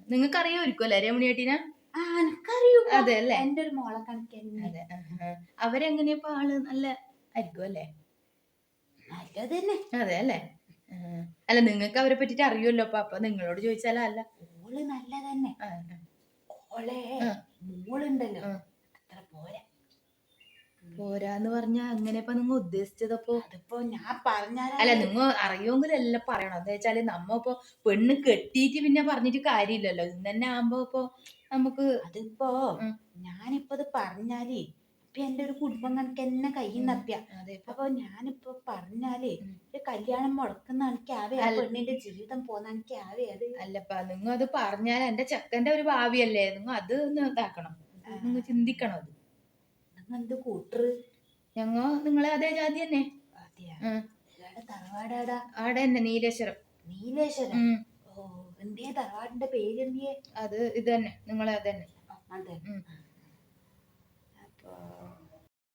നിങ്ങൾക്ക് അറിയുമായിരിക്കും അല്ലേ രമണിയേട്ടീനെ? അതെ അല്ലേ? എന്റെ ഒരു മോളെ കണക്കന്നെ. അതെ. അവരെങ്ങനെയാ ആള് നല്ല ആയിരിക്കും അല്ലേ? നല്ലത് തന്നെ. അതെ അല്ലേ? അല്ല നിങ്ങൾക്ക് അവരെ പറ്റിട്ട് അറിയുമല്ലോ, അപ്പൊ നിങ്ങളോട് ചോദിച്ചാലോ. അല്ല, ഓള് നല്ലതന്നെ. ഓളെ മോളുണ്ടല്ലോ അത്ര പോരാ. പോരാന്ന് പറഞ്ഞാ എങ്ങനെയപ്പ നിങ്ങ ഉദ്ദേശിച്ചതപ്പോ? അതിപ്പോ ഞാൻ പറഞ്ഞാലേ. അല്ല, നിങ്ങ അറിയുമെങ്കിലും എല്ലാം പറയണം. എന്താ വെച്ചാല് നമ്മ ഇപ്പൊ പെണ്ണ് കെട്ടിയിട്ട് പിന്നെ പറഞ്ഞിട്ട് കാര്യമില്ലല്ലോ. ഇന്ന് തന്നെ ആവുമ്പോ ഇപ്പൊ നമുക്ക് അതിപ്പോ ഞാനിപ്പോ ഇത് പറഞ്ഞാലേ ഇപ്പൊ എന്റെ ഒരു കുടുംബം കണക്കെന്നെ കയ്യിൽ നപ്പിയ. അപ്പൊ ഞാനിപ്പോ പറഞ്ഞാലേ ഒരു കല്യാണം മുടക്കുന്ന എനിക്കാവേ, ആ പെണ്ണിന്റെ ജീവിതം പോന്ന എനിക്കാവേ. അത് അല്ലപ്പാ, നിങ്ങൾ അത് പറഞ്ഞാൽ എന്റെ ചെക്കന്റെ ഒരു ഭാവിയല്ലേ, നിങ്ങൾ അത് ഇതാക്കണം, നിങ്ങൾ ചിന്തിക്കണം. അത് എന്ത് കൂട്ടറ്? നിങ്ങളെ അതേ ജാതി തന്നെ. തറവാടാടാ? ആടെ തന്നെ, നീലേശ്വരം. നീലേശ്വരം? ഓ, എന്തിയെ തറവാടിന്റെ പേര്? എന്തിയെ? അത് ഇത് തന്നെ, നിങ്ങളെ അത് തന്നെ. അതെ.